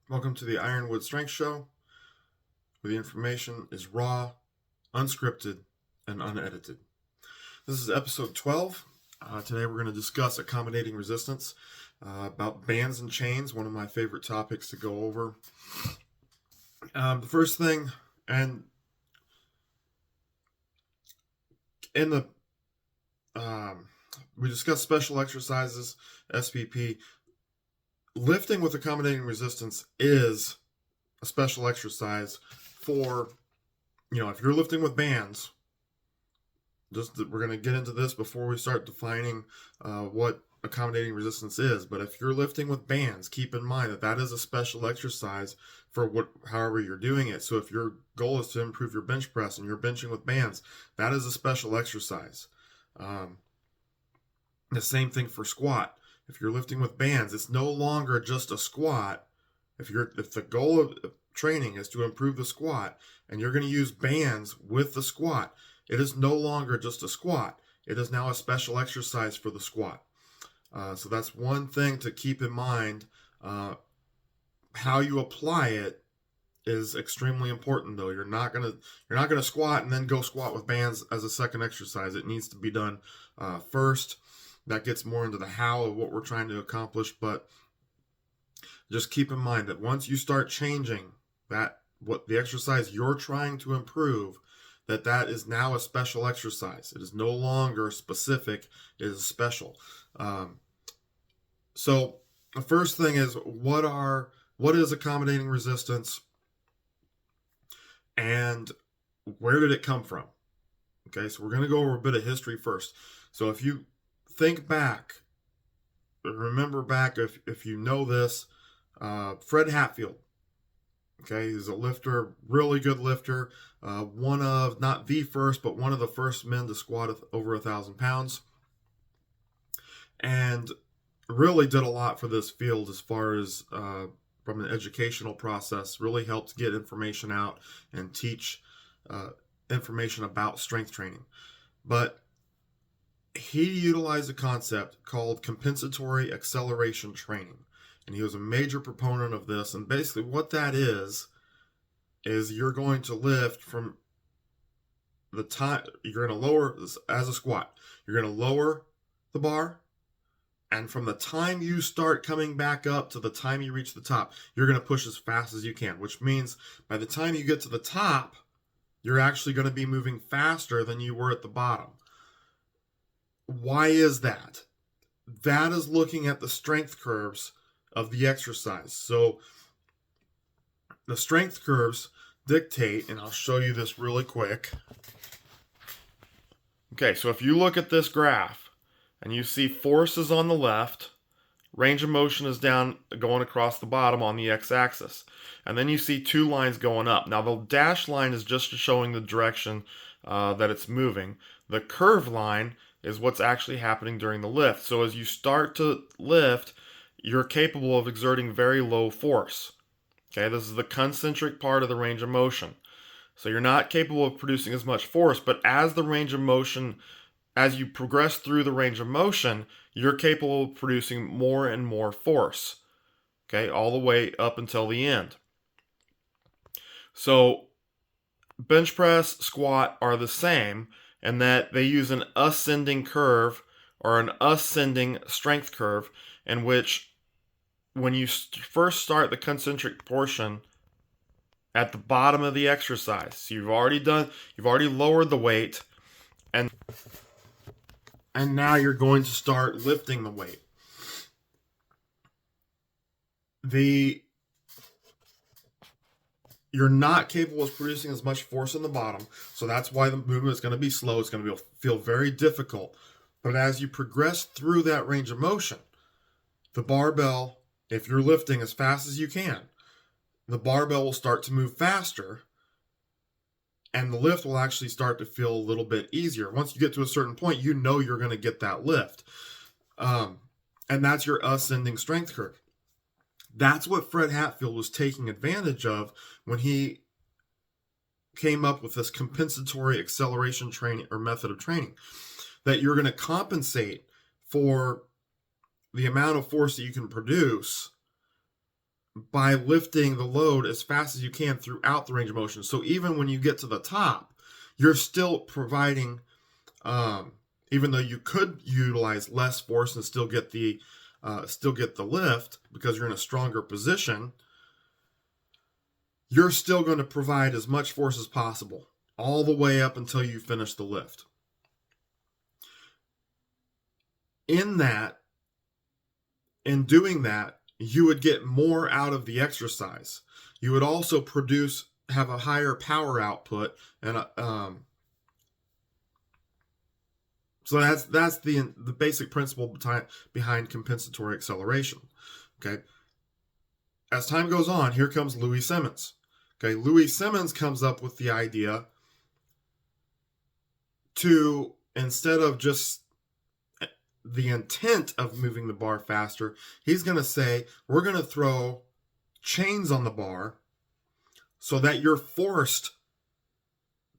Welcome to the Ironwood Strength Show, where the information is raw, unscripted, and unedited. This is episode 12. Today we're going to discuss accommodating resistance, about bands and chains, one of my favorite topics to go over. The first thing, and in the we discussed special exercises, SPP. Lifting with accommodating resistance is a special exercise for, if you're lifting with bands. We're going to get into this before we start defining what accommodating resistance is. But if you're lifting with bands, keep in mind that that is a special exercise for however you're doing it. So if your goal is to improve your bench press and you're benching with bands, that is a special exercise. The same thing for squat. If you're lifting with bands, it's no longer just a squat. If the goal of training is to improve the squat and you're going to use bands with the squat, it is no longer just a squat. It is now a special exercise for the squat. So that's one thing to keep in mind. How you apply it is extremely important, though. You're not gonna squat and then go squat with bands as a second exercise. It needs to be done first. That gets more into the how of what we're trying to accomplish, but just keep in mind that once you start changing what the exercise you're trying to improve, that is now a special exercise. It is no longer specific, it is special. So the first thing is what is accommodating resistance and where did it come from? Okay, so we're going to go over a bit of history first. So if you think back, remember back, if you know this, Fred Hatfield. Okay, he's a lifter, really good lifter. One of, not the first, but one of the first men to squat over 1,000 pounds. And really did a lot for this field as far as from an educational process. Really helped get information out and teach information about strength training. But he utilized a concept called compensatory acceleration training. And he was a major proponent of this. And basically what that is you're going to lift from the time, you're going to lower, as a squat, you're going to lower the bar. And from the time you start coming back up to the time you reach the top, you're going to push as fast as you can, which means by the time you get to the top, you're actually going to be moving faster than you were at the bottom. Why is that? That is looking at the strength curves of the exercise. So the strength curves dictate, and I'll show you this really quick. Okay, so if you look at this graph and you see force is on the left, range of motion is down, going across the bottom on the x-axis. And then you see two lines going up. Now the dashed line is just showing the direction that it's moving. The curved line is what's actually happening during the lift. So as you start to lift, you're capable of exerting very low force. Okay, this is the concentric part of the range of motion. So you're not capable of producing as much force, but as you progress through the range of motion, you're capable of producing more and more force. Okay, all the way up until the end. So bench press, squat are the same in that they use an ascending curve or an ascending strength curve, in which when you first start the concentric portion at the bottom of the exercise, so you've already lowered the weight, and now you're going to start lifting the weight. You're not capable of producing as much force in the bottom, so that's why the movement is going to be slow. It's going to feel very difficult. But as you progress through that range of motion, the barbell, if you're lifting as fast as you can, the barbell will start to move faster, and the lift will actually start to feel a little bit easier. Once you get to a certain point, you know you're going to get that lift. And that's your ascending strength curve. That's what Fred Hatfield was taking advantage of when he came up with this compensatory acceleration training or method of training, that you're going to compensate for the amount of force that you can produce by lifting the load as fast as you can throughout the range of motion. So even when you get to the top, you're still providing, even though you could utilize less force and still get the lift because you're in a stronger position, you're still going to provide as much force as possible all the way up until you finish the lift. In doing that, you would get more out of the exercise. You would also have a higher power output, and so that's the basic principle behind compensatory acceleration. Okay. As time goes on, here comes Louis Simmons. Okay, Louis Simmons comes up with the idea to, instead of just the intent of moving the bar faster, he's going to say, we're going to throw chains on the bar so that you're forced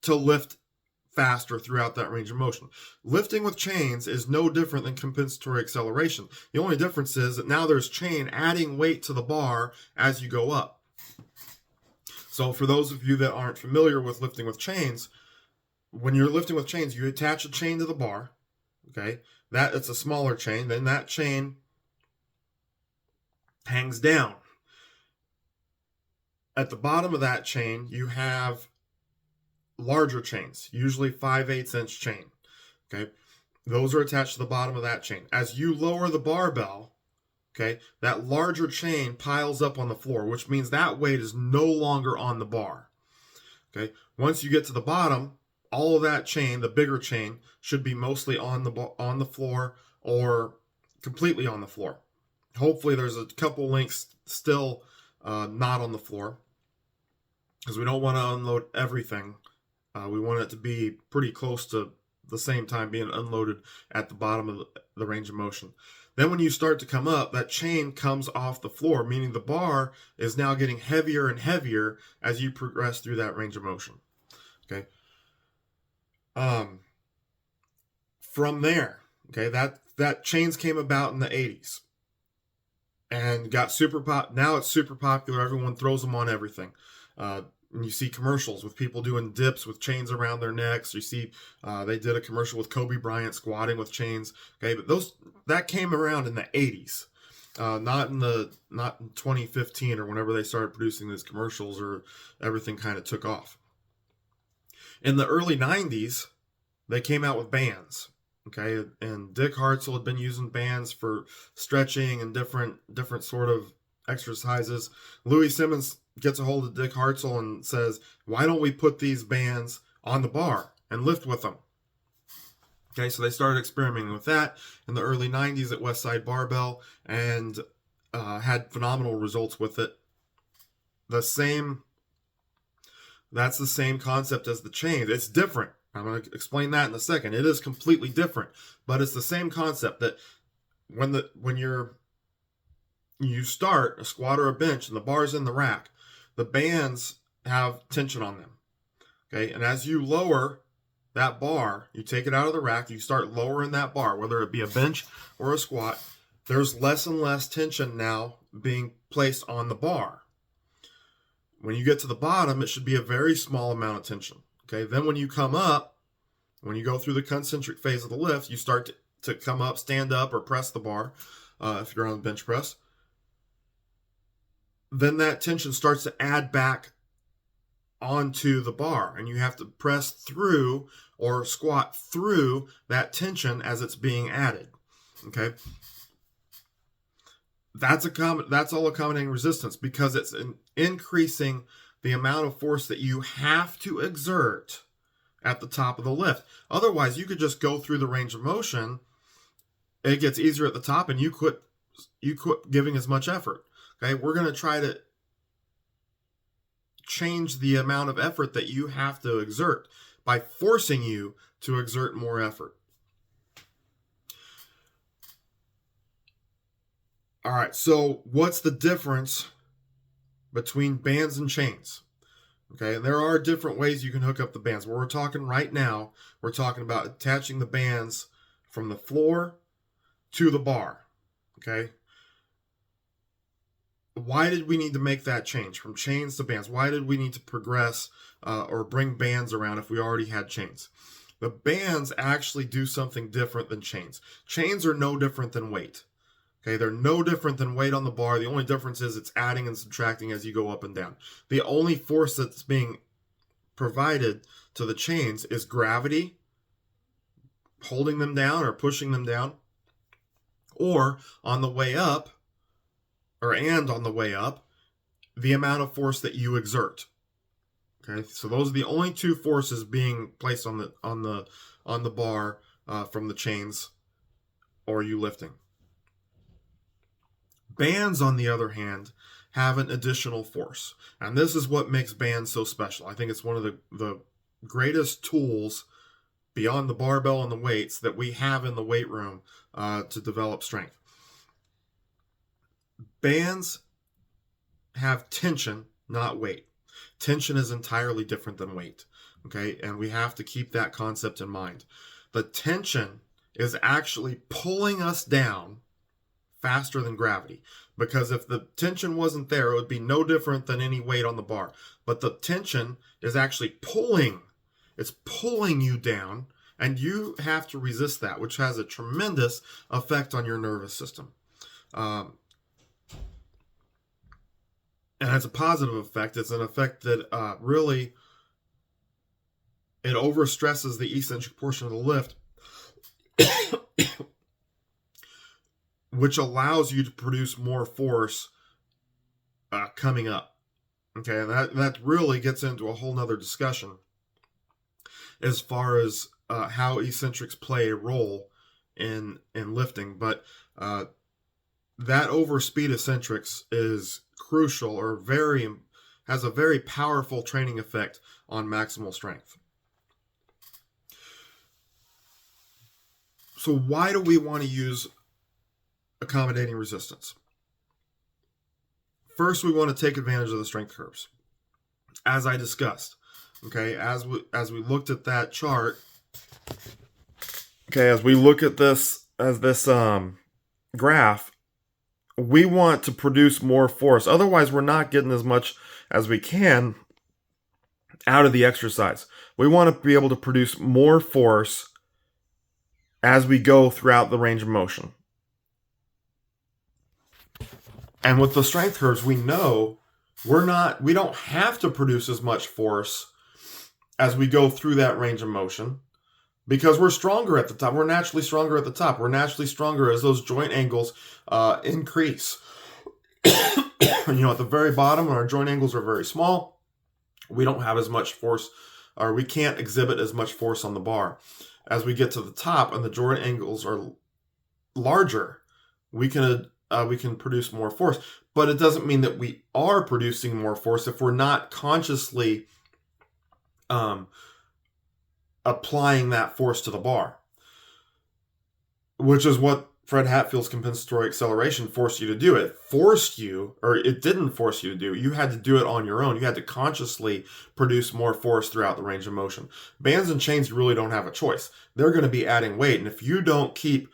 to lift faster throughout that range of motion. Lifting with chains is no different than compensatory acceleration. The only difference is that now there's chain adding weight to the bar as you go up. So for those of you that aren't familiar with lifting with chains, when you're lifting with chains, you attach a chain to the bar. Okay, it's a smaller chain. Then that chain hangs down. At the bottom of that chain, you have larger chains, usually 5/8 inch chain. Okay, those are attached to the bottom of that chain. As you lower the barbell, okay, that larger chain piles up on the floor, which means that weight is no longer on the bar. Okay, once you get to the bottom, all of that chain, the bigger chain, should be mostly on the floor or completely on the floor. Hopefully there's a couple links still not on the floor, because we don't want to unload everything. We want it to be pretty close to the same time being unloaded at the bottom of the range of motion. Then when you start to come up, that chain comes off the floor, meaning the bar is now getting heavier and heavier as you progress through that range of motion. Okay. From there, okay, that chains came about in the 80s and got now it's super popular. Everyone throws them on everything. And you see commercials with people doing dips with chains around their necks. You see, they did a commercial with Kobe Bryant squatting with chains. Okay, but that came around in the 80s, not in 2015 or whenever they started producing these commercials, or everything kind of took off. In the early 90s, they came out with bands. Okay, and Dick Hartzell had been using bands for stretching and different sort of exercises. Louis Simmons gets a hold of Dick Hartzell and says, why don't we put these bands on the bar and lift with them? Okay, so they started experimenting with that in the early 90s at Westside Barbell, and had phenomenal results with it. That's the same concept as the chains. It's different. I'm going to explain that in a second. It is completely different, but it's the same concept that when you start a squat or a bench and the bar's in the rack, the bands have tension on them. Okay, and as you lower that bar, you take it out of the rack, you start lowering that bar, whether it be a bench or a squat, there's less and less tension now being placed on the bar. When you get to the bottom, it should be a very small amount of tension. Okay, then when you come up, when you go through the concentric phase of the lift, you start to come up, stand up, or press the bar, if you're on the bench press. Then that tension starts to add back onto the bar, and you have to press through or squat through that tension as it's being added. Okay, that's all accommodating resistance, because it's increasing the amount of force that you have to exert at the top of the lift. Otherwise, you could just go through the range of motion. It gets easier at the top, and you quit giving as much effort. Okay, we're going to try to change the amount of effort that you have to exert by forcing you to exert more effort. All right, so what's the difference between bands and chains? Okay, and there are different ways you can hook up the bands. What we're talking right now, we're talking about attaching the bands from the floor to the bar. Okay, why did we need to make that change from chains to bands? Why did we need to progress or bring bands around if we already had chains? The bands actually do something different than chains. Chains are no different than weight. Okay, they're no different than weight on the bar. The only difference is it's adding and subtracting as you go up and down. The only force that's being provided to the chains is gravity, holding them down or pushing them down, or on the way up, and on the way up, the amount of force that you exert. Okay, so those are the only two forces being placed on the bar from the chains or you lifting. Bands, on the other hand, have an additional force, and this is what makes bands so special. I think it's one of the greatest tools beyond the barbell and the weights that we have in the weight room to develop strength. Bands have tension, not weight. Tension is entirely different than weight, okay? And we have to keep that concept in mind. The tension is actually pulling us down faster than gravity, because if the tension wasn't there, it would be no different than any weight on the bar. But the tension is actually pulling you down, and you have to resist that, which has a tremendous effect on your nervous system. And it's a positive effect. It's an effect that really, it overstresses the eccentric portion of the lift, which allows you to produce more force coming up. Okay, and that really gets into a whole nother discussion as far as how eccentrics play a role in lifting. But that overspeed eccentrics is crucial, or has a very powerful training effect on maximal strength. So why do we want to use accommodating resistance? First, we want to take advantage of the strength curves, as I discussed. Okay, as we looked at that chart. Okay, as we look at this graph, we want to produce more force. Otherwise, we're not getting as much as we can out of the exercise. We want to be able to produce more force as we go throughout the range of motion. And with the strength curves, we know we don't have to produce as much force as we go through that range of motion, because we're stronger at the top. We're naturally stronger at the top. We're naturally stronger as those joint angles increase. At the very bottom, when our joint angles are very small, we don't have as much force, or we can't exhibit as much force on the bar. As we get to the top and the joint angles are larger, we can produce more force. But it doesn't mean that we are producing more force if we're not consciously applying that force to the bar, which is what Fred Hatfield's compensatory acceleration forced you to do. It didn't force you to do. You had to do it on your own. You had to consciously produce more force throughout the range of motion. Bands and chains really don't have a choice. They're going to be adding weight, and if you don't keep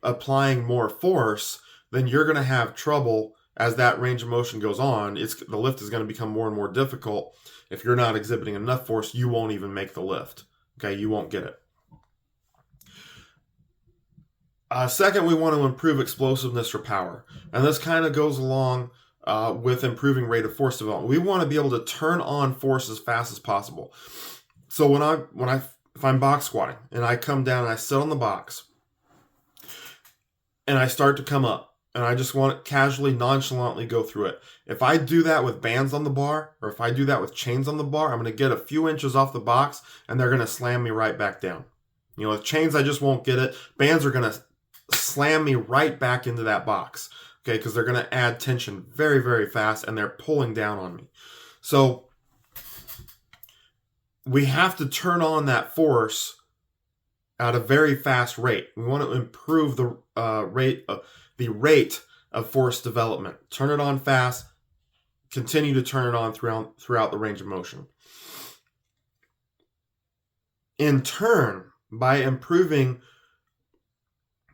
applying more force, then you're going to have trouble as that range of motion goes on. The lift is going to become more and more difficult. If you're not exhibiting enough force, you won't even make the lift. Okay, you won't get it. Second, we want to improve explosiveness or power. And this kind of goes along with improving rate of force development. We want to be able to turn on force as fast as possible. So if I'm box squatting and I come down and I sit on the box and I start to come up, and I just want to casually, nonchalantly go through it. If I do that with bands on the bar, or if I do that with chains on the bar, I'm going to get a few inches off the box, and they're going to slam me right back down. With chains, I just won't get it. Bands are going to slam me right back into that box, okay, because they're going to add tension very, very fast, and they're pulling down on me. So we have to turn on that force at a very fast rate. We want to improve the rate of force development. Turn it on fast. Continue to turn it on throughout the range of motion. In turn, by improving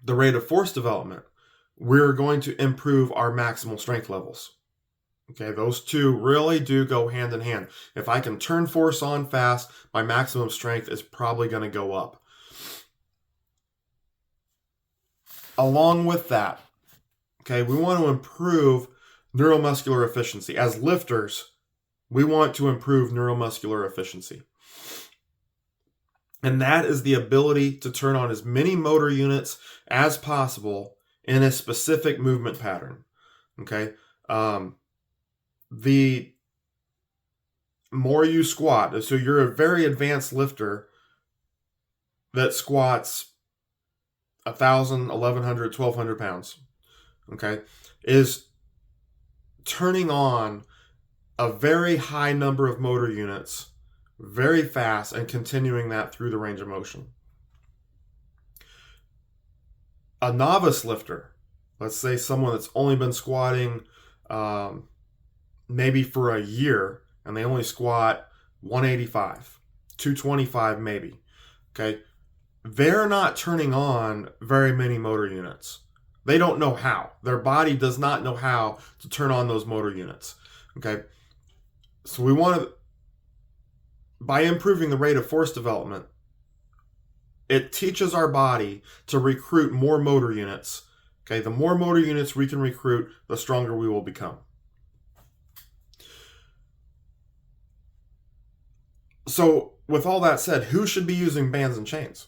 the rate of force development, we're going to improve our maximal strength levels. Okay, those two really do go hand in hand. If I can turn force on fast, my maximum strength is probably going to go up. Along with that, okay, we want to improve neuromuscular efficiency. As lifters, we want to improve neuromuscular efficiency. And that is the ability to turn on as many motor units as possible in a specific movement pattern. Okay. The more you squat, so you're a very advanced lifter that squats 1,000, 1,100, 1,200 pounds, okay, is turning on a very high number of motor units very fast and continuing that through the range of motion. A novice lifter, let's say someone that's only been squatting maybe for a year, and they only squat 185, 225 maybe, okay, they're not turning on very many motor units. They don't know how. Their body does not know how to turn on those motor units, okay? So we want to, by improving the rate of force development, it teaches our body to recruit more motor units. Okay, the more motor units we can recruit, the stronger we will become. So, with all that said, who should be using bands and chains?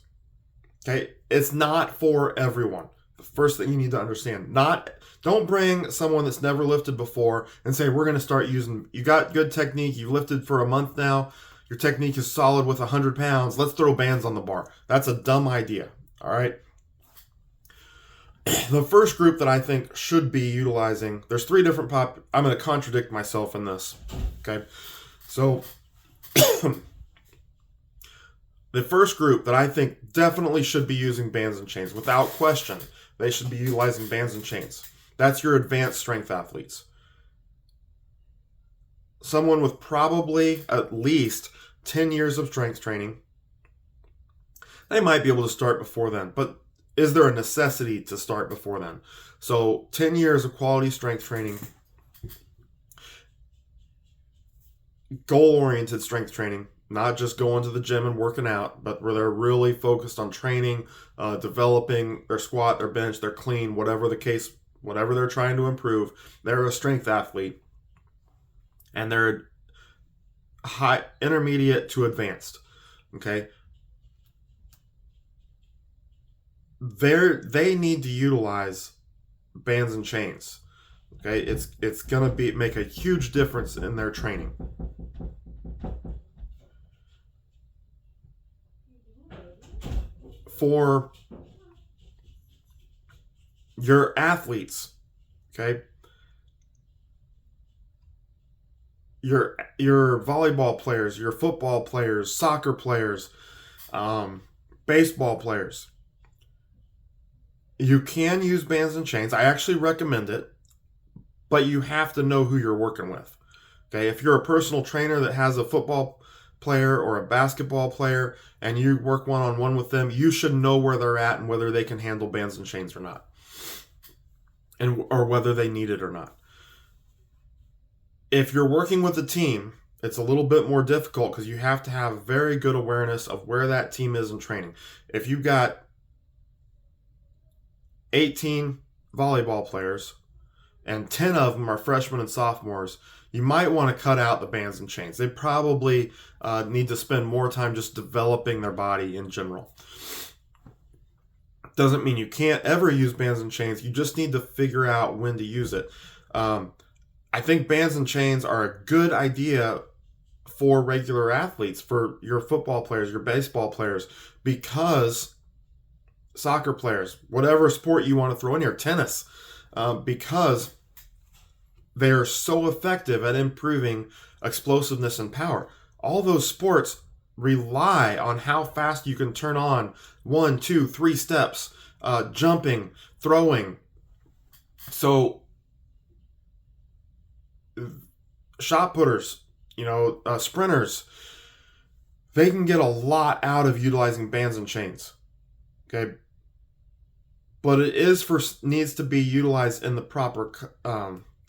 Okay, it's not for everyone. The first thing you need to understand, don't bring someone that's never lifted before and say, we're going to start using, you got good technique, you've lifted for a month now, your technique is solid with 100 pounds, let's throw bands on the bar. That's a dumb idea, all right? The first group that I think should be utilizing, there's three different I'm going to contradict myself in this, okay? So, the first group that I think definitely should be using bands and chains, without question, they should be utilizing bands and chains. That's your advanced strength athletes. Someone with probably at least 10 years of strength training. They might be able to start before then, but is there a necessity to start before then? So 10 years of quality strength training, goal-oriented strength training, not just going to the gym and working out, but where they're really focused on training, developing their squat, their bench, their clean, whatever the case, whatever they're trying to improve. They're a strength athlete, and they're high, intermediate to advanced. Okay, they need to utilize bands and chains. Okay, it's gonna make a huge difference in their training. For your athletes, okay, your volleyball players, your football players, soccer players, baseball players, you can use bands and chains. I actually recommend it, but you have to know who you're working with. Okay, if you're a personal trainer that has a football player or a basketball player and you work one-on-one with them, you should know where they're at and whether they can handle bands and chains or not, or whether they need it or not. If you're working with a team, it's a little bit more difficult because you have to have very good awareness of where that team is in training. If you've got 18 volleyball players and 10 of them are freshmen and sophomores, you might want to cut out the bands and chains. They probably need to spend more time just developing their body in general. Doesn't mean you can't ever use bands and chains. You just need to figure out when to use it. I think bands and chains are a good idea for regular athletes, for your football players, your baseball players, because soccer players, whatever sport you want to throw in here, tennis, because they are so effective at improving explosiveness and power. All those sports rely on how fast you can turn on 1, 2, 3 steps, jumping, throwing. So shot putters, sprinters, they can get a lot out of utilizing bands and chains. Okay, but it needs to be utilized in the proper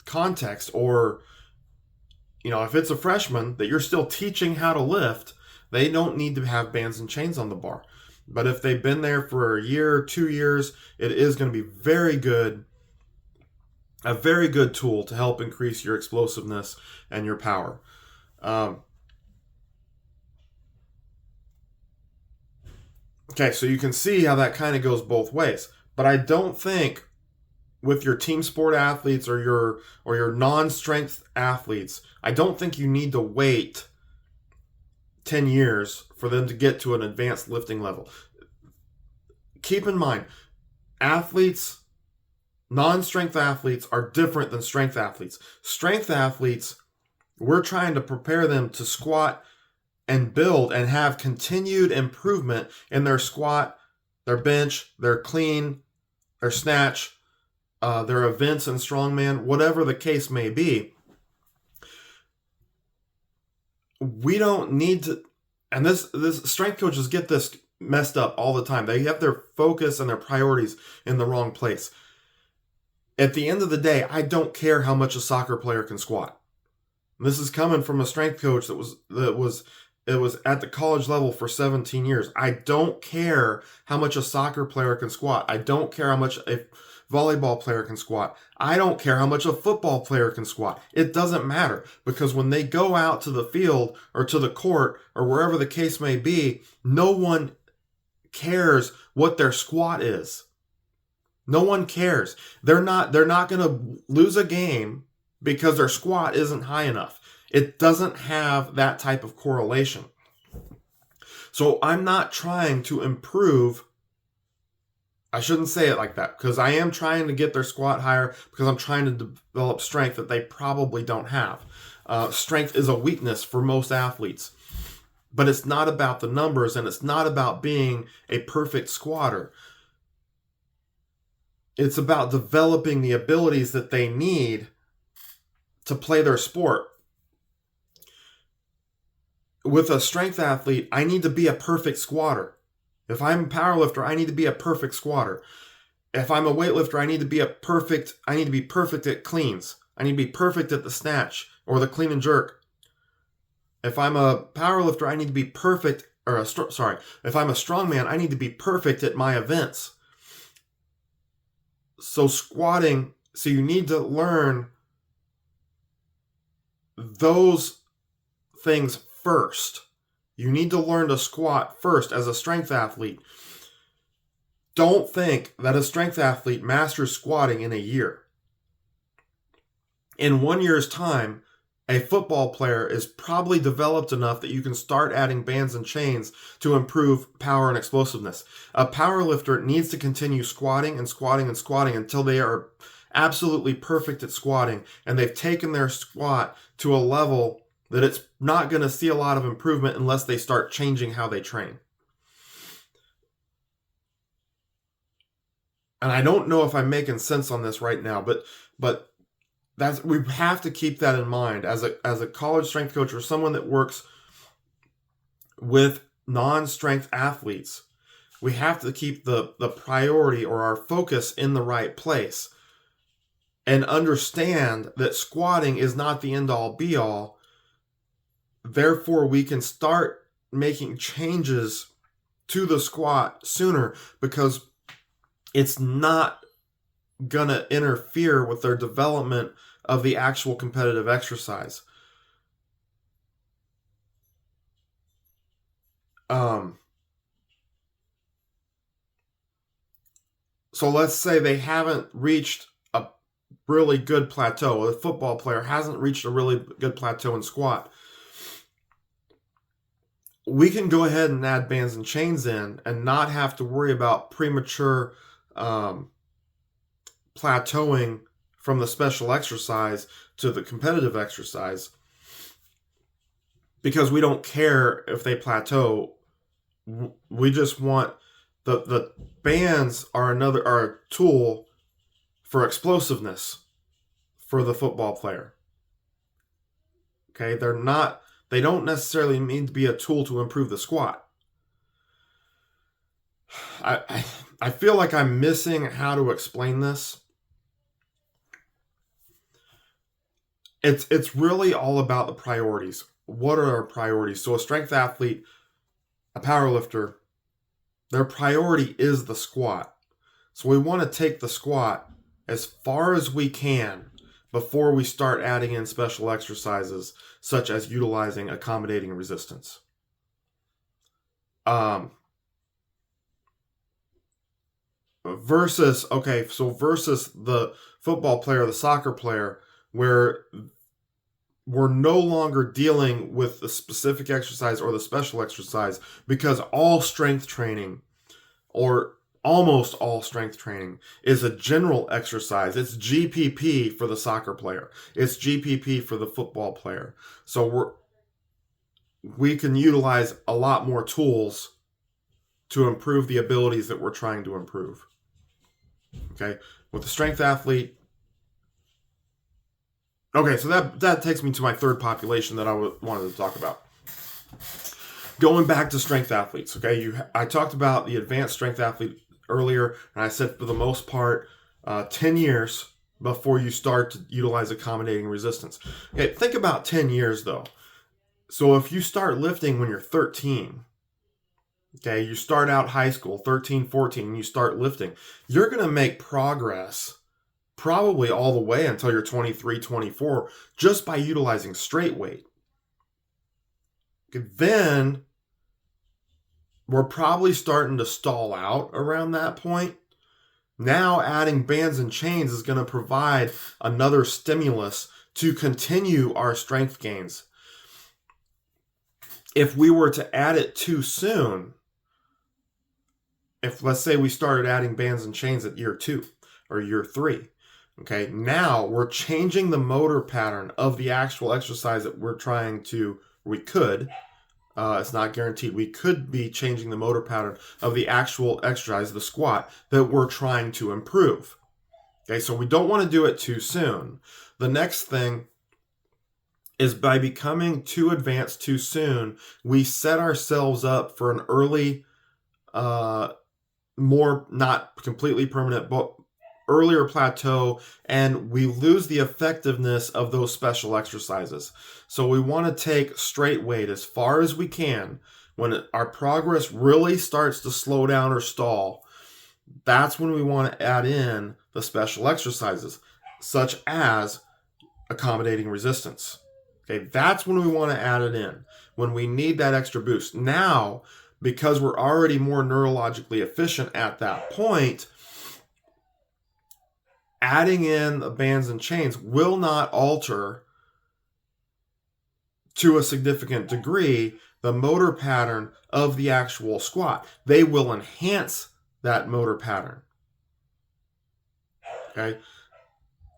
context, or if it's a freshman that you're still teaching how to lift, they don't need to have bands and chains on the bar. But if they've been there for a year, 2 years, it is going to be a very good tool to help increase your explosiveness and your power. Okay, so you can see how that kind of goes both ways. But I don't think with your team sport athletes or your non-strength athletes, I don't think you need to wait 10 years for them to get to an advanced lifting level. Keep in mind, non-strength athletes are different than strength athletes. Strength athletes, we're trying to prepare them to squat and build and have continued improvement in their squat, their bench, their clean, their snatch, their events and strongman, whatever the case may be. We don't need to, and this strength coaches get this messed up all the time. They have their focus and their priorities in the wrong place. At the end of the day, I don't care how much a soccer player can squat. This is coming from a strength coach that was at the college level for 17 years. I don't care how much a soccer player can squat. I don't care how much a volleyball player can squat. I don't care how much a football player can squat. It doesn't matter, because when they go out to the field or to the court or wherever the case may be, no one cares what their squat is. No one cares. They're not going to lose a game because their squat isn't high enough. It doesn't have that type of correlation. So I'm not trying to improve. I shouldn't say it like that, because I am trying to get their squat higher, because I'm trying to develop strength that they probably don't have. Strength is a weakness for most athletes, but it's not about the numbers, and it's not about being a perfect squatter. It's about developing the abilities that they need to play their sport. With a strength athlete, I need to be a perfect squatter. If I'm a powerlifter, I need to be a perfect squatter. If I'm a weightlifter, I need to be perfect at cleans. I need to be perfect at the snatch or the clean and jerk. If I'm a powerlifter, I need to be perfect, if I'm a strongman, I need to be perfect at my events. So you need to learn those things first. You need to learn to squat first as a strength athlete. Don't think that a strength athlete masters squatting in a year. In 1 year's time, a football player is probably developed enough that you can start adding bands and chains to improve power and explosiveness. A powerlifter needs to continue squatting and squatting and squatting until they are absolutely perfect at squatting, and they've taken their squat to a level that it's not going to see a lot of improvement unless they start changing how they train. And I don't know if I'm making sense on this right now, but we have to keep that in mind as a college strength coach or someone that works with non-strength athletes. We have to keep the priority or our focus in the right place and understand that squatting is not the end-all be-all. Therefore, we can start making changes to the squat sooner, because it's not going to interfere with their development of the actual competitive exercise. So let's say they haven't reached a really good plateau. A football player hasn't reached a really good plateau in squat. We can go ahead and add bands and chains in and not have to worry about premature plateauing from the special exercise to the competitive exercise, because we don't care if they plateau. We just want the bands are a tool for explosiveness for the football player. Okay, they don't necessarily mean to be a tool to improve the squat. I feel like I'm missing how to explain this. It's really all about the priorities. What are our priorities? So a strength athlete, a power lifter, their priority is the squat. So we want to take the squat as far as we can before we start adding in special exercises such as utilizing accommodating resistance. Versus the football player, the soccer player, where we're no longer dealing with the specific exercise or the special exercise, because all strength training, or almost all strength training, is a general exercise. It's GPP for the soccer player. It's GPP for the football player. So we can utilize a lot more tools to improve the abilities that we're trying to improve. Okay, with the strength athlete. Okay, so that takes me to my third population that I wanted to talk about. Going back to strength athletes, okay, I talked about the advanced strength athlete earlier, and I said for the most part, 10 years before you start to utilize accommodating resistance. Okay, think about 10 years though. So if you start lifting when you're 13, okay, you start out high school, 13, 14, and you start lifting, you're going to make progress probably all the way until you're 23, 24, just by utilizing straight weight. Okay, then we're probably starting to stall out around that point. Now adding bands and chains is going to provide another stimulus to continue our strength gains. If we were to add it too soon, if let's say we started adding bands and chains at year 2 or year 3, okay, now we're changing the motor pattern of the actual exercise that it's not guaranteed. We could be changing the motor pattern of the actual exercise, the squat, that we're trying to improve. Okay, so we don't want to do it too soon. The next thing is, by becoming too advanced too soon, we set ourselves up for an early, more not completely permanent, but earlier plateau, and we lose the effectiveness of those special exercises. So we want to take straight weight as far as we can. When our progress really starts to slow down or stall, that's when we want to add in the special exercises, such as accommodating resistance. Okay, that's when we want to add it in, when we need that extra boost. Now, because we're already more neurologically efficient at that point, adding in the bands and chains will not alter to a significant degree the motor pattern of the actual squat. They will enhance that motor pattern. Okay?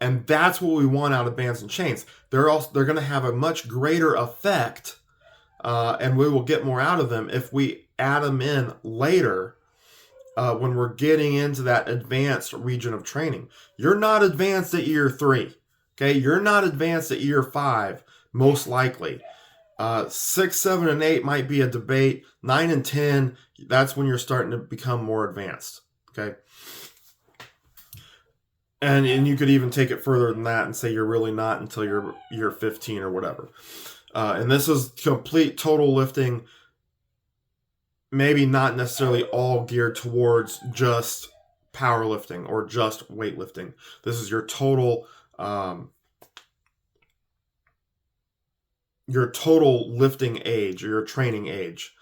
And that's what we want out of bands and chains. They're going to have a much greater effect, and we will get more out of them if we add them in later, when we're getting into that advanced region of training. You're not advanced at year 3. Okay, you're not advanced at year 5, most likely. 6, 7, and 8 might be a debate. 9 and 10, that's when you're starting to become more advanced. Okay. And you could even take it further than that and say you're really not until you're 15 or whatever. And this is complete total lifting, maybe not necessarily all geared towards just powerlifting or just weightlifting. This is your total lifting age, or your training age.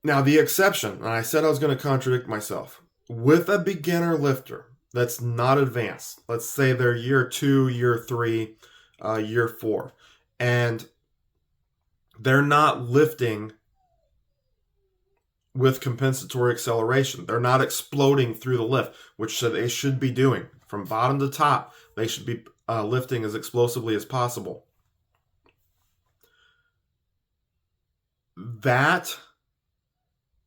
Now, the exception, and I said I was going to contradict myself, with a beginner lifter that's not advanced, let's say they're year 2, year 3, year 4, and they're not lifting with compensatory acceleration. They're not exploding through the lift, which they should be doing. From bottom to top, they should be lifting as explosively as possible. That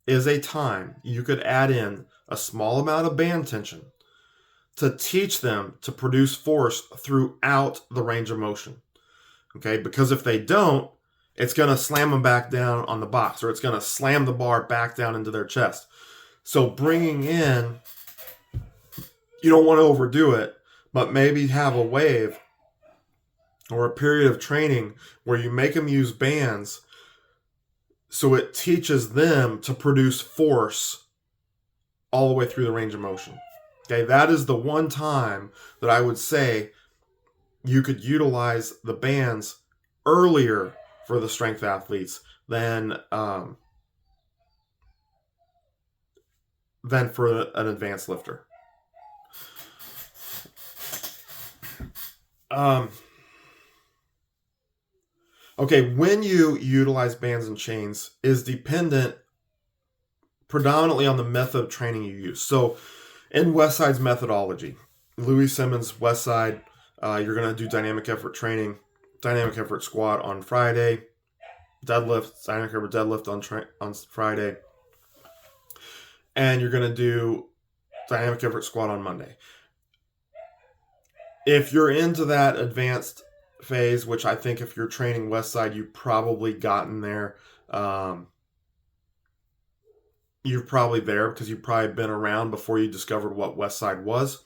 is a time you could add in a small amount of band tension to teach them to produce force throughout the range of motion. Okay, because if they don't, it's going to slam them back down on the box, or it's going to slam the bar back down into their chest. So bringing in You don't want to overdo it, but maybe have a wave or a period of training where you make them use bands so it teaches them to produce force all the way through the range of motion. Okay, that is the one time that I would say you could utilize the bands earlier for the strength athletes than for an advanced lifter. Okay, when you utilize bands and chains is dependent predominantly on the method of training you use. So in Westside's methodology, Louie Simmons, Westside, you're going to do dynamic effort training, dynamic effort squat on Friday, deadlift, dynamic effort deadlift on Friday, and you're going to do dynamic effort squat on Monday. If you're into that advanced phase, which I think if you're training Westside, you've probably gotten there. You're probably there because you've probably been around before you discovered what Westside was.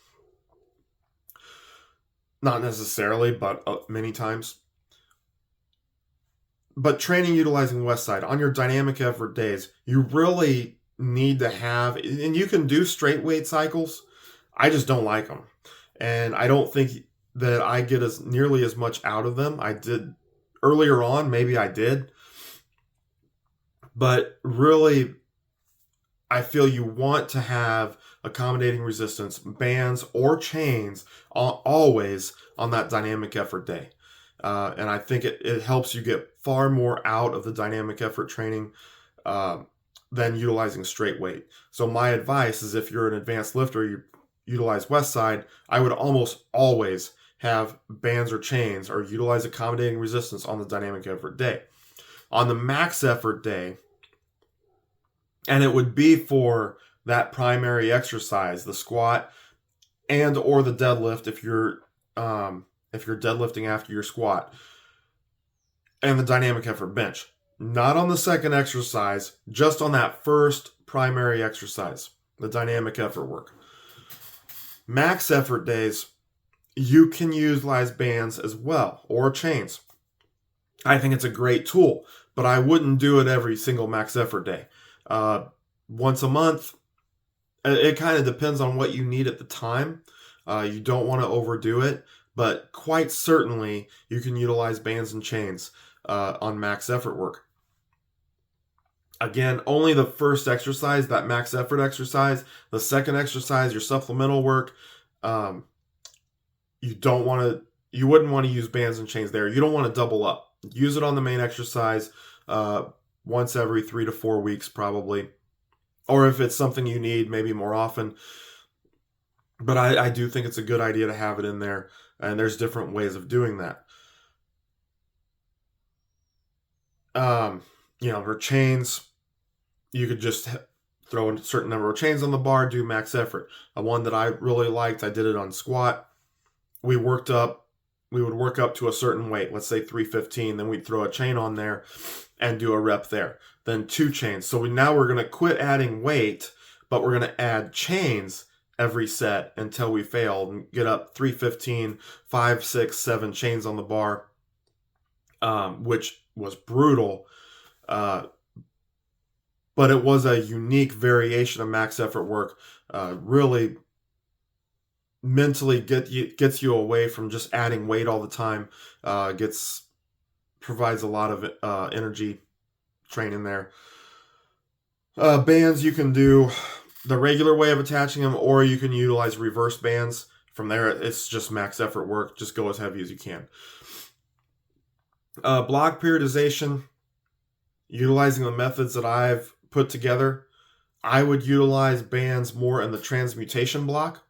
Not necessarily, but many times. But training utilizing Westside on your dynamic effort days, you really need to have, and you can do straight weight cycles. I just don't like them. And I don't think that I get nearly as much out of them. I did earlier on, maybe I did. But really, I feel you want to have accommodating resistance, bands or chains, always on that dynamic effort day. And I think it helps you get far more out of the dynamic effort training than utilizing straight weight. So my advice is if you're an advanced lifter, you utilize Westside, I would almost always have bands or chains or utilize accommodating resistance on the dynamic effort day. On the max effort day, and it would be for that primary exercise, the squat and or the deadlift if you're deadlifting after your squat, and the dynamic effort bench. Not on the second exercise, just on that first primary exercise, the dynamic effort work. Max effort days, you can utilize bands as well, or chains. I think it's a great tool, but I wouldn't do it every single max effort day. Once a month, it kind of depends on what you need at the time. You don't want to overdo it, but quite certainly you can utilize bands and chains on max effort work. Again, only the first exercise, that max effort exercise. The second exercise, your supplemental work, you wouldn't want to use bands and chains there. You don't want to double up. Use it on the main exercise once every 3 to 4 weeks probably. Or if it's something you need, maybe more often. But I do think it's a good idea to have it in there. And there's different ways of doing that. For chains, you could just throw a certain number of chains on the bar, do max effort. One that I really liked, I did it on squat. We would work up to a certain weight, let's say 315, then we'd throw a chain on there and do a rep there. Then 2 chains. So now we're going to quit adding weight, but we're going to add chains every set until we fail and get up 315, 5, 6, 7 chains on the bar, which was brutal. But it was a unique variation of max effort work. Really mentally gets you away from just adding weight all the time. Provides a lot of energy training there. Bands, you can do the regular way of attaching them, or you can utilize reverse bands. From there, it's just max effort work. Just go as heavy as you can. Block periodization, utilizing the methods that I've put together, I would utilize bands more in the transmutation block.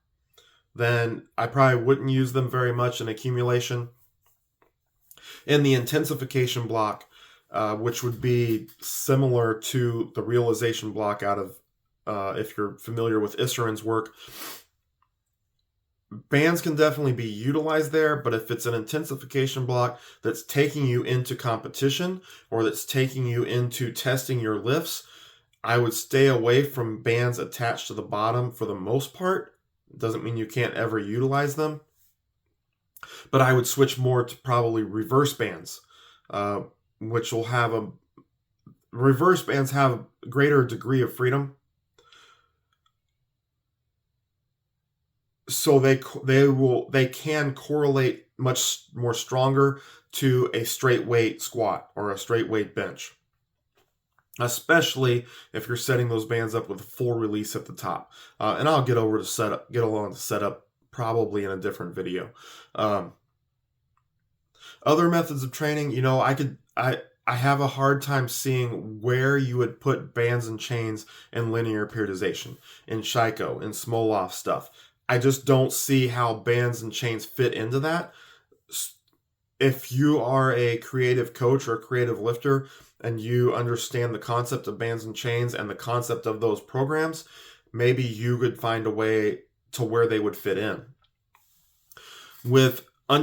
Then I probably wouldn't use them very much in accumulation. In the intensification block, which would be similar to the realization block out of, if you're familiar with Isserin's work, bands can definitely be utilized there, but if it's an intensification block that's taking you into competition or that's taking you into testing your lifts, I would stay away from bands attached to the bottom for the most part. Doesn't mean you can't ever utilize them, but I would switch more to probably reverse bands, which will have reverse bands have a greater degree of freedom. So they can correlate much more stronger to a straight weight squat or a straight weight bench, especially if you're setting those bands up with a full release at the top. And I'll get along to setup probably in a different video. Other methods of training, I have a hard time seeing where you would put bands and chains in linear periodization, in Shiko, in Smolov stuff. I just don't see how bands and chains fit into that. If you are a creative coach or a creative lifter and you understand the concept of bands and chains and the concept of those programs, maybe you could find a way to where they would fit in. With an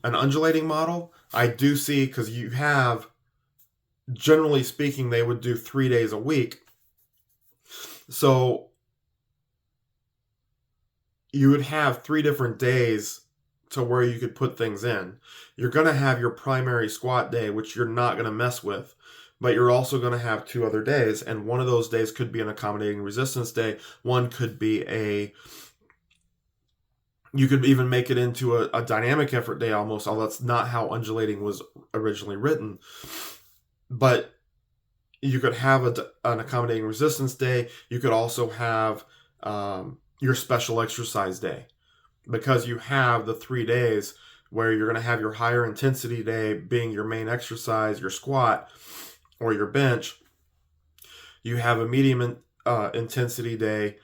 undulating model, I do see, because you have, generally speaking, they would do 3 days a week. So you would have 3 different days to where you could put things in. You're going to have your primary squat day, which you're not going to mess with, but you're also going to have 2 other days, and one of those days could be an accommodating resistance day. One could be you could even make it into a dynamic effort day almost, although that's not how undulating was originally written. But you could have an accommodating resistance day. You could also have your special exercise day, because you have the 3 days where you're going to have your higher intensity day being your main exercise, your squat or your bench. You have a medium intensity day,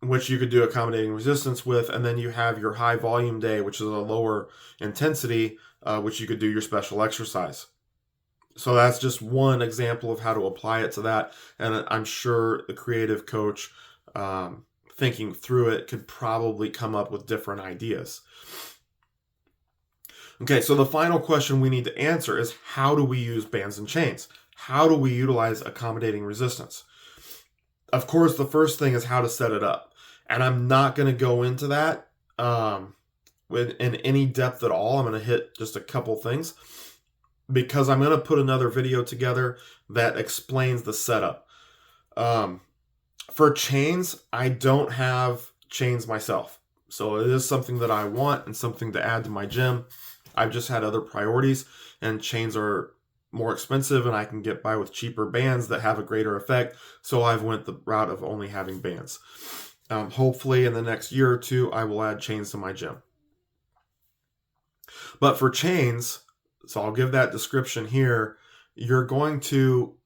which you could do accommodating resistance with, and then you have your high volume day, which is a lower intensity, which you could do your special exercise. So that's just one example of how to apply it to that, and I'm sure the creative coach thinking through it could probably come up with different ideas. Okay, so the final question we need to answer is, how do we use bands and chains? How do we utilize accommodating resistance? Of course, the first thing is how to set it up. And I'm not going to go into that in any depth at all. I'm going to hit just a couple things, because I'm going to put another video together that explains the setup. For chains, I don't have chains myself. So it is something that I want and something to add to my gym. I've just had other priorities, and chains are more expensive, and I can get by with cheaper bands that have a greater effect. So I've went the route of only having bands. Hopefully in the next year or 2, I will add chains to my gym. But for chains, so I'll give that description here. You're going to,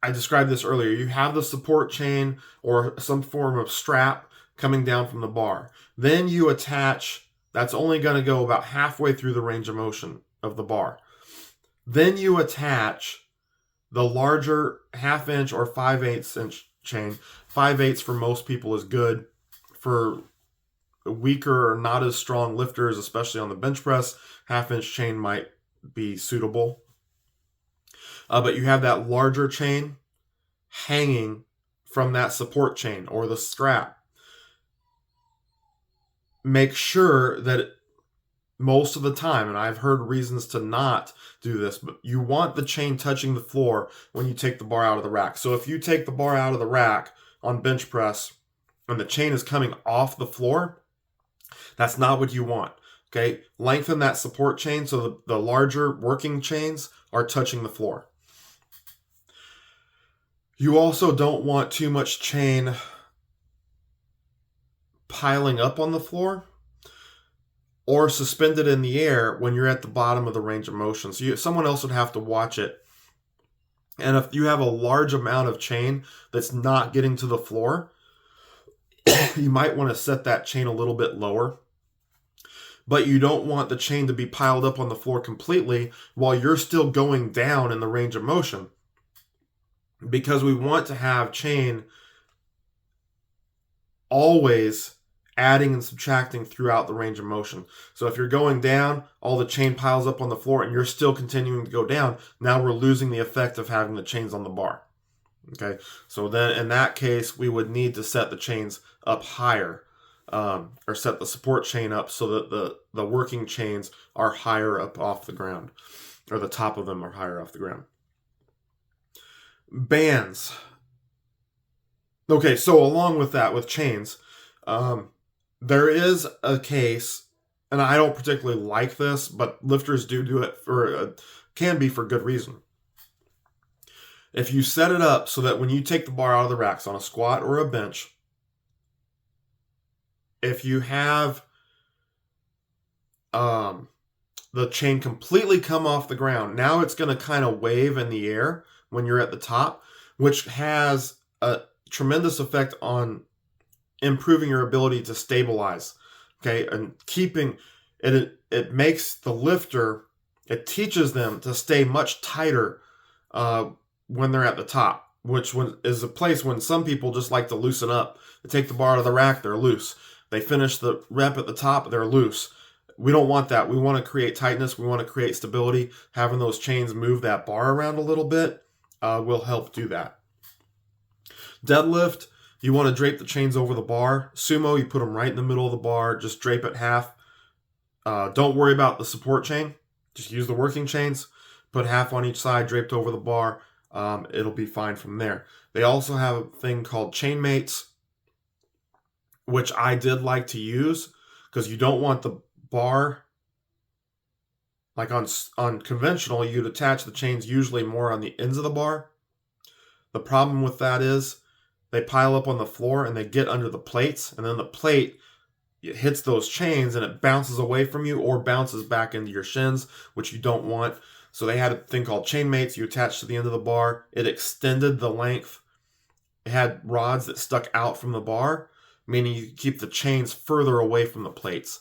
I described this earlier, you have the support chain or some form of strap coming down from the bar. Then you attach, that's only going to go about halfway through the range of motion of the bar. Then you attach the larger 1/2 inch or 5/8 inch chain. 5/8 for most people is good. For weaker or not as strong lifters, especially on the bench press, 1/2 inch chain might be suitable. But you have that larger chain hanging from that support chain or the strap. Make sure that most of the time, and I've heard reasons to not do this, but you want the chain touching the floor when you take the bar out of the rack. So if you take the bar out of the rack on bench press and the chain is coming off the floor, that's not what you want. Okay, lengthen that support chain so the larger working chains are touching the floor. You also don't want too much chain piling up on the floor or suspended in the air when you're at the bottom of the range of motion. So someone else would have to watch it. And if you have a large amount of chain that's not getting to the floor, you might want to set that chain a little bit lower. But you don't want the chain to be piled up on the floor completely while you're still going down in the range of motion, because we want to have chain always adding and subtracting throughout the range of motion. So if you're going down, all the chain piles up on the floor and you're still continuing to go down, now we're losing the effect of having the chains on the bar. Okay, so then in that case, we would need to set the chains up higher, or set the support chain up so that the working chains are higher up off the ground, or the top of them are higher off the ground. Bands. Okay, so along with that, with chains, there is a case, and I don't particularly like this, but lifters do it for can be for good reason. If you set it up so that when you take the bar out of the racks on a squat or a bench, if you have the chain completely come off the ground, now it's going to kind of wave in the air when you're at the top, which has a tremendous effect on improving your ability to stabilize. Okay, and keeping it, it makes the lifter, it teaches them to stay much tighter when they're at the top, which is a place when some people just like to loosen up. They take the bar out of the rack, they're loose. They finish the rep at the top, they're loose. We don't want that. We want to create tightness. We want to create stability. Having those chains move that bar around a little bit will help do that. Deadlift, you want to drape the chains over the bar. Sumo, you put them right in the middle of the bar. Just drape it half. Don't worry about the support chain. Just use the working chains. Put half on each side, draped over the bar. It'll be fine from there. They also have a thing called chain mates, which I did like to use because you don't want the bar, like on conventional, you'd attach the chains usually more on the ends of the bar. The problem with that is they pile up on the floor and they get under the plates, and then the plate, it hits those chains and it bounces away from you or bounces back into your shins, which you don't want. So they had a thing called chain mates you attach to the end of the bar. It extended the length. It had rods that stuck out from the bar, meaning you keep the chains further away from the plates,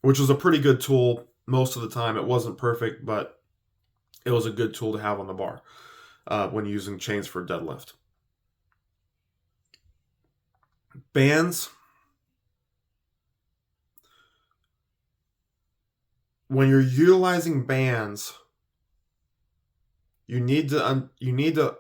which was a pretty good tool most of the time. It wasn't perfect, but it was a good tool to have on the bar when using chains for deadlift. Bands. When you're utilizing bands, you need to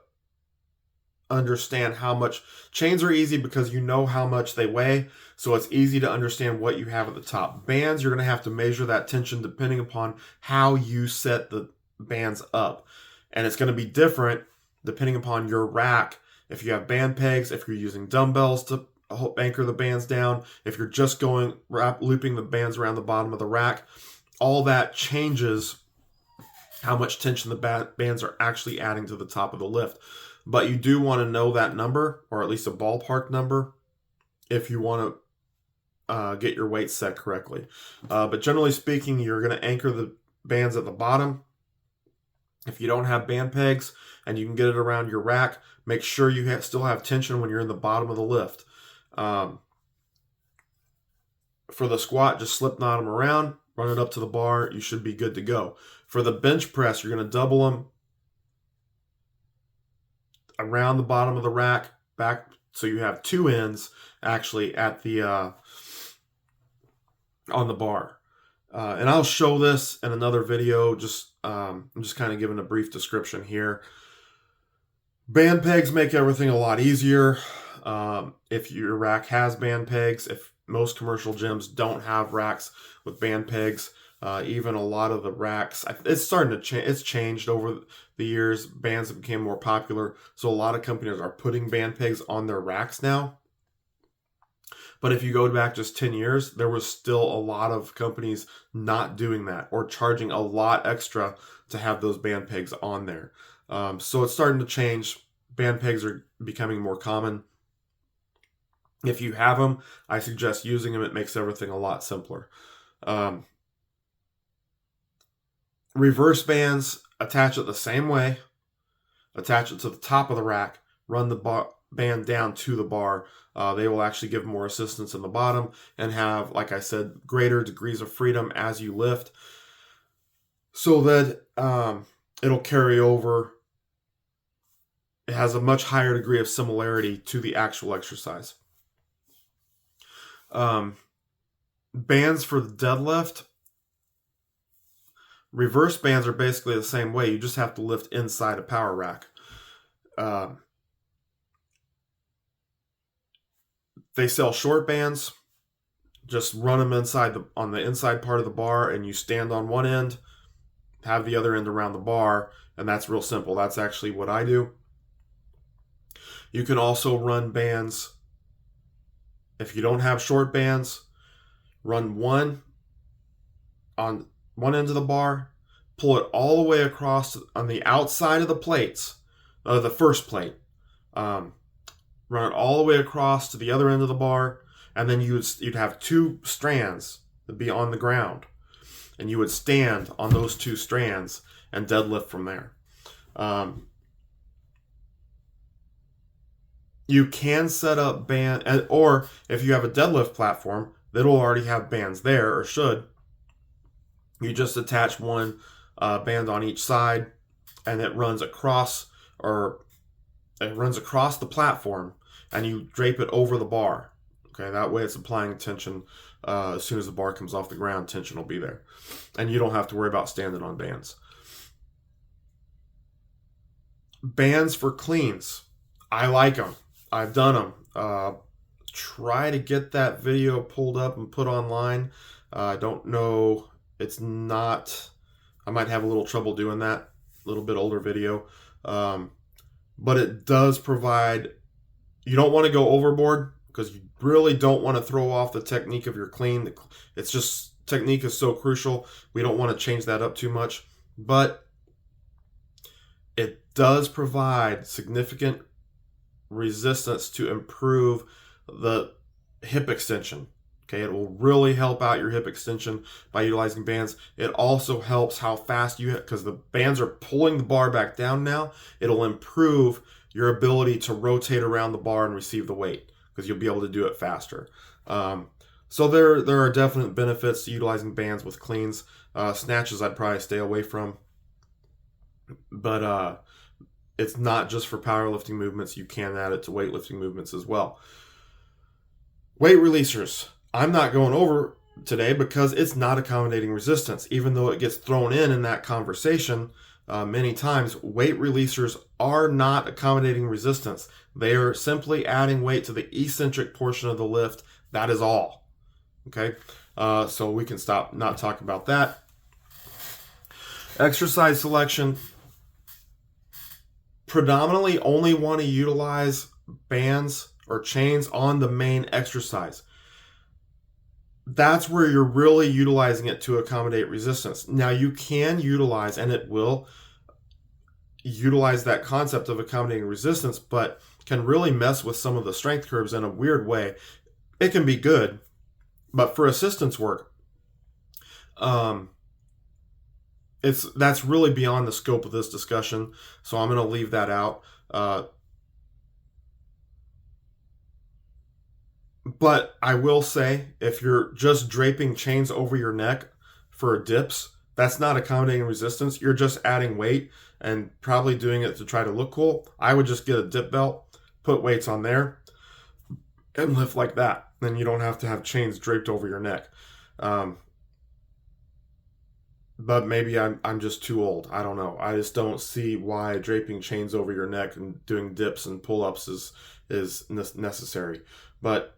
understand how much. Chains are easy because you know how much they weigh, so it's easy to understand what you have at the top. Bands, you're going to have to measure that tension depending upon how you set the bands up, and it's going to be different depending upon your rack. If you have band pegs, if you're using dumbbells to anchor the bands down, if you're just looping the bands around the bottom of the rack, all that changes how much tension the bands are actually adding to the top of the lift. But you do want to know that number, or at least a ballpark number, if you want to get your weight set correctly. But generally speaking, you're going to anchor the bands at the bottom. If you don't have band pegs and you can get it around your rack, make sure you still have tension when you're in the bottom of the lift. For the squat, just slip knot them around, run it up to the bar, you should be good to go. For the bench press, you're going to double them around the bottom of the rack, back, so you have two ends actually at the on the bar. And I'll show this in another video. I'm just kind of giving a brief description here. Band pegs make everything a lot easier. If your rack has band pegs, if most commercial gyms don't have racks with band pegs, even a lot of the racks, it's starting to change. It's changed over the years. Bands have become more popular, so a lot of companies are putting band pegs on their racks now. But if you go back just 10 years, there was still a lot of companies not doing that or charging a lot extra to have those band pegs on there. So it's starting to change. Band pegs are becoming more common. If you have them, I suggest using them. It makes everything a lot simpler. Reverse bands, attach it the same way. Attach it to the top of the rack. Run the band down to the bar. They will actually give more assistance in the bottom and have, like I said, greater degrees of freedom as you lift, so that it'll carry over. It has a much higher degree of similarity to the actual exercise. Bands for the deadlift. Reverse bands are basically the same way. You just have to lift inside a power rack. They sell short bands. Just run them on the inside part of the bar, and you stand on one end, have the other end around the bar, and that's real simple. That's actually what I do. You can also run bands. If you don't have short bands, run one on one end of the bar, pull it all the way across on the outside of the plates, the first plate. Run it all the way across to the other end of the bar, and then you'd have two strands that be on the ground, and you would stand on those two strands and deadlift from there. You can set up or if you have a deadlift platform, that'll already have bands there, or should. You just attach one band on each side, and it runs across the platform, and you drape it over the bar. Okay, that way it's applying tension. As soon as the bar comes off the ground, tension will be there, and you don't have to worry about standing on bands. Bands for cleans, I like them. I've done them. Try to get that video pulled up and put online. I don't know. I might have a little trouble doing that. A little bit older video. But it does provide, you don't want to go overboard, because you really don't want to throw off the technique of your clean. It's just, technique is so crucial. We don't want to change that up too much. But it does provide significant resistance to improve the hip extension. Okay, it will really help out your hip extension by utilizing bands. It also helps how fast because the bands are pulling the bar back down now. It'll improve your ability to rotate around the bar and receive the weight, because you'll be able to do it faster. So there are definite benefits to utilizing bands with cleans. Snatches I'd probably stay away from. But it's not just for powerlifting movements. You can add it to weightlifting movements as well. Weight releasers. I'm not going over today because it's not accommodating resistance, even though it gets thrown in that conversation many times. Weight releasers are not accommodating resistance. They are simply adding weight to the eccentric portion of the lift. That is all. Okay, so we can stop not talking about that. Exercise selection. Predominantly only want to utilize bands or chains on the main exercise. That's where you're really utilizing it to accommodate resistance. Now you can utilize, and it will utilize, that concept of accommodating resistance, but can really mess with some of the strength curves in a weird way. It can be good, but for assistance work, that's really beyond the scope of this discussion, so I'm going to leave that out. But I will say, if you're just draping chains over your neck for dips, that's not accommodating resistance. You're just adding weight and probably doing it to try to look cool. I would just get a dip belt, put weights on there, and lift like that. Then you don't have to have chains draped over your neck. But maybe I'm just too old. I don't know. I just don't see why draping chains over your neck and doing dips and pull-ups is necessary. But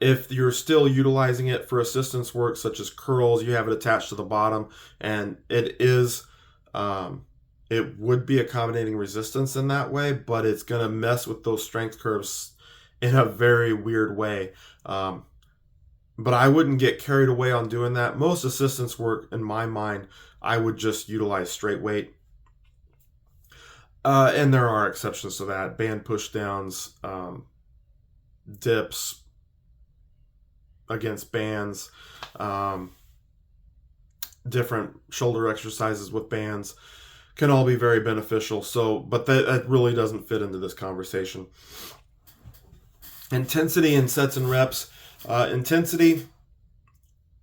if you're still utilizing it for assistance work, such as curls, you have it attached to the bottom, and it would be accommodating resistance in that way, but it's going to mess with those strength curves in a very weird way. But I wouldn't get carried away on doing that. Most assistance work, in my mind, I would just utilize straight weight. And there are exceptions to that. Band pushdowns, dips against bands, different shoulder exercises with bands can all be very beneficial. But that really doesn't fit into this conversation. Intensity in sets and reps. Intensity,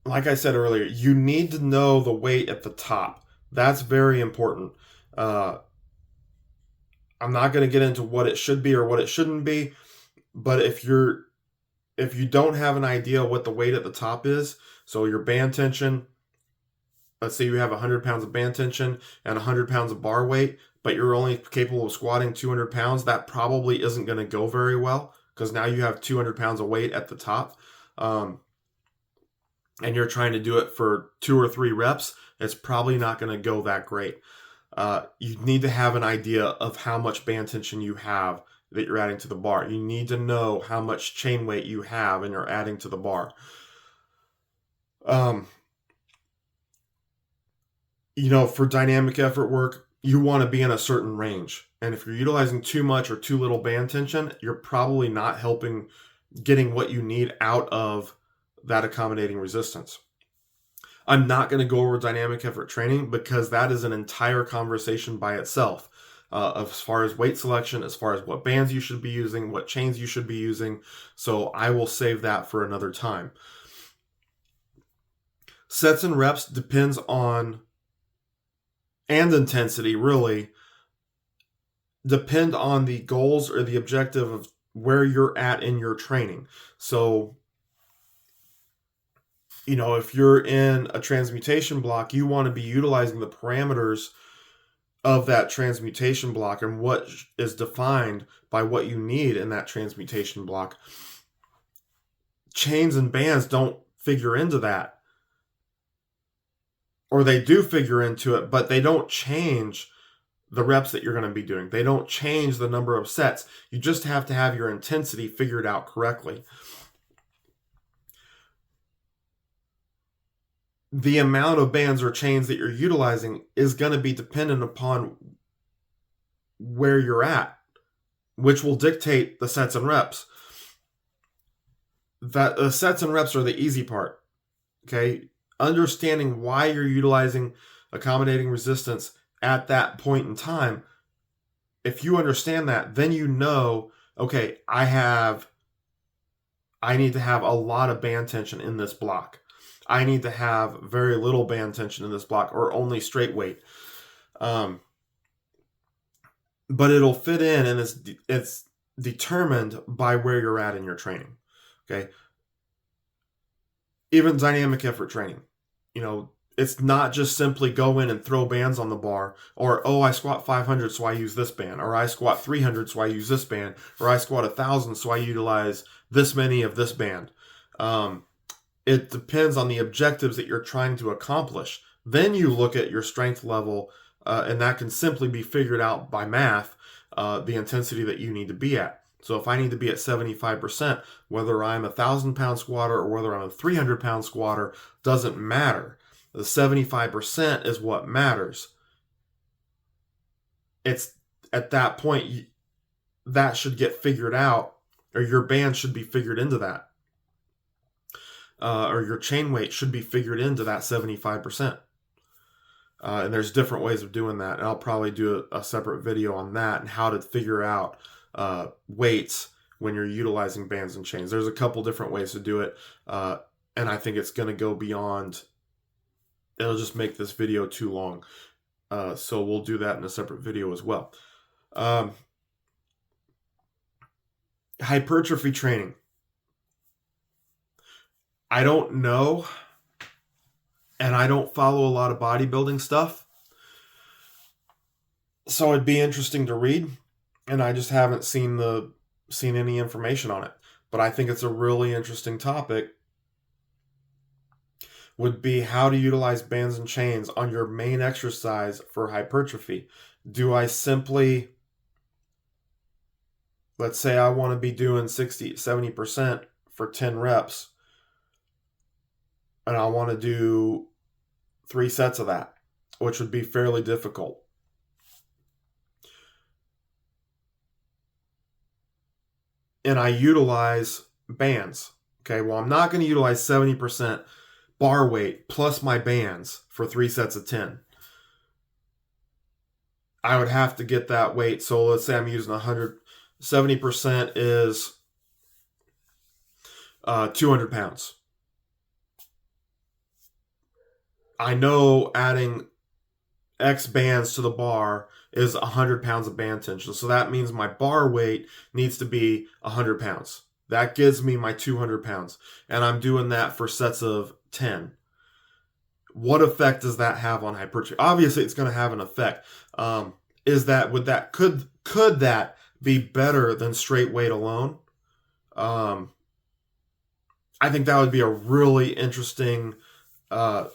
like I said earlier, you need to know the weight at the top. That's very important. I'm not going to get into what it should be or what it shouldn't be, but if you don't have an idea what the weight at the top is, so your band tension, let's say you have 100 pounds of band tension and 100 pounds of bar weight, but you're only capable of squatting 200 pounds, that probably isn't going to go very well, because now you have 200 pounds of weight at the top. And you're trying to do it for 2 or 3 reps, it's probably not going to go that great. You need to have an idea of how much band tension you have that you're adding to the bar. You need to know how much chain weight you have and you're adding to the bar. For dynamic effort work, you want to be in a certain range. And if you're utilizing too much or too little band tension, you're probably not helping getting what you need out of that accommodating resistance. I'm not going to go over dynamic effort training because that is an entire conversation by itself, as far as weight selection, as far as what bands you should be using, what chains you should be using. So I will save that for another time. Sets and reps depends on, and intensity really, depend on the goals or the objective of where you're at in your training. So, if you're in a transmutation block, you want to be utilizing the parameters of that transmutation block and what is defined by what you need in that transmutation block. Chains and bands don't figure into that. Or they do figure into it, but they don't change the reps that you're going to be doing. They don't change the number of sets. You just have to have your intensity figured out correctly. The amount of bands or chains that you're utilizing is going to be dependent upon where you're at, which will dictate the sets and reps. That the sets and reps are the easy part. Okay, understanding why you're utilizing accommodating resistance at that point in time. If you understand that, then okay, I need to have a lot of band tension in this block. I need to have very little band tension in this block, or only straight weight. But it'll fit in, and it's determined by where you're at in your training. Okay. Even dynamic effort training, it's not just simply go in and throw bands on the bar, or, I squat 500, so I use this band, or I squat 300, so I use this band, or I squat 1,000, so I utilize this many of this band. It depends on the objectives that you're trying to accomplish. Then you look at your strength level, and that can simply be figured out by math, the intensity that you need to be at. So if I need to be at 75%, whether I'm a 1,000-pound squatter or whether I'm a 300-pound squatter, doesn't matter. The 75% is what matters. It's at that point, that should get figured out, or your band should be figured into that. Or your chain weight should be figured into that 75%. And there's different ways of doing that. And I'll probably do a separate video on that and how to figure out weights when you're utilizing bands and chains. There's a couple different ways to do it. And I think it's going to go beyond, it'll just make this video too long. So we'll do that in a separate video as well. Hypertrophy training. I don't know, and I don't follow a lot of bodybuilding stuff, so it'd be interesting to read, and I just haven't seen any information on it. But I think it's a really interesting topic. Would be how to utilize bands and chains on your main exercise for hypertrophy. Do I simply, let's say I want to be doing 70% for 10 reps, and I want to do 3 sets of that, which would be fairly difficult. And I utilize bands. Okay, well, I'm not going to utilize 70% bar weight plus my bands for 3 sets of 10. I would have to get that weight. So let's say I'm using 100, 70% is 200 pounds. I know adding X bands to the bar is 100 pounds of band tension. So that means my bar weight needs to be 100 pounds. That gives me my 200 pounds. And I'm doing that for sets of 10. What effect does that have on hypertrophy? Obviously, it's going to have an effect. is that could that be better than straight weight alone? I think that would be a really interesting. I'd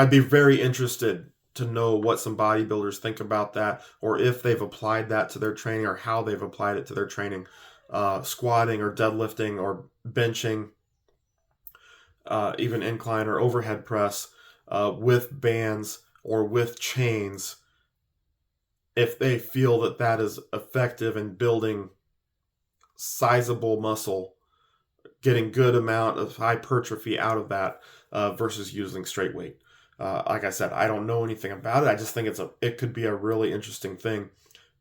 be very interested to know what some bodybuilders think about that, or if they've applied that to their training, or how they've applied it to their training, squatting or deadlifting or benching, even incline or overhead press, with bands or with chains, if they feel that that is effective in building sizable muscle, getting good amount of hypertrophy out of that, versus using straight weight. Like I said, I don't know anything about it. I just think it could be a really interesting thing,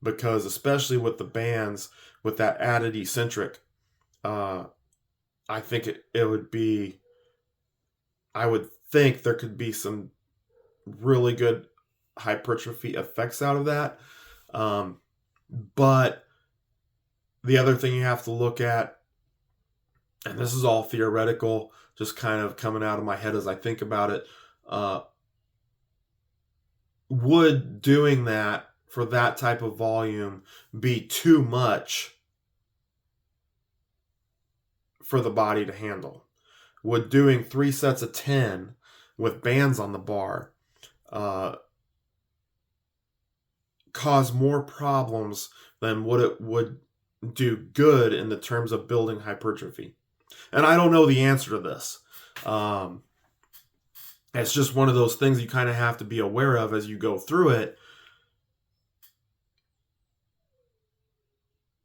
because especially with the bands, with that added eccentric, I think it would be. I would think there could be some really good hypertrophy effects out of that. But the other thing you have to look at, and this is all theoretical, just kind of coming out of my head as I think about it, would doing that for that type of volume be too much for the body to handle? Would doing 3 sets of 10 with bands on the bar cause more problems than what it would do good in the terms of building hypertrophy? And I don't know the answer to this. It's just one of those things you kind of have to be aware of as you go through it,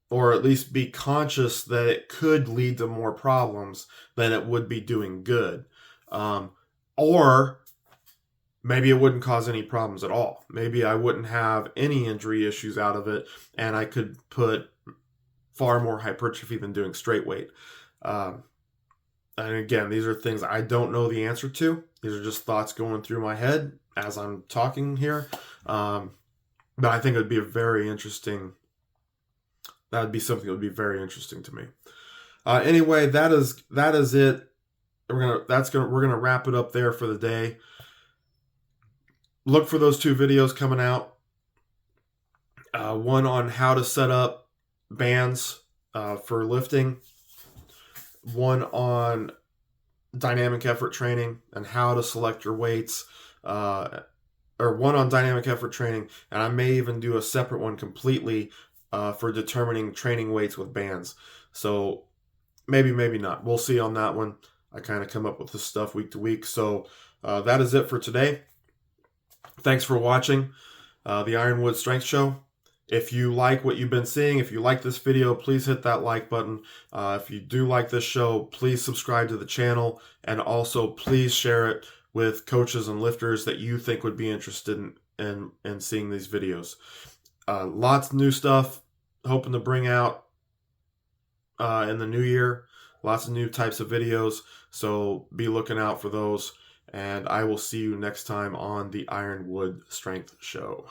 or at least be conscious that it could lead to more problems than it would be doing good. Or maybe it wouldn't cause any problems at all. Maybe I wouldn't have any injury issues out of it, and I could put far more hypertrophy than doing straight weight. And again, these are things I don't know the answer to. These are just thoughts going through my head as I'm talking here. But I think it would be a very interesting. That would be something that would be very interesting to me. Anyway, that is it. We're gonna wrap it up there for the day. Look for those 2 videos coming out. One on how to set up bands for lifting. One on dynamic effort training and how to select your weights. Or one on dynamic effort training, and I may even do a separate one completely for determining training weights with bands. So maybe not. We'll see on that one. I kind of come up with this stuff week to week. So that is it for today. Thanks for watching the Ironwood Strength Show. If you like what you've been seeing, if you like this video, please hit that like button. If you do like this show, please subscribe to the channel, and also please share it with coaches and lifters that you think would be interested in seeing these videos. Lots of new stuff hoping to bring out in the new year. Lots of new types of videos, so be looking out for those. And I will see you next time on the Ironwood Strength Show.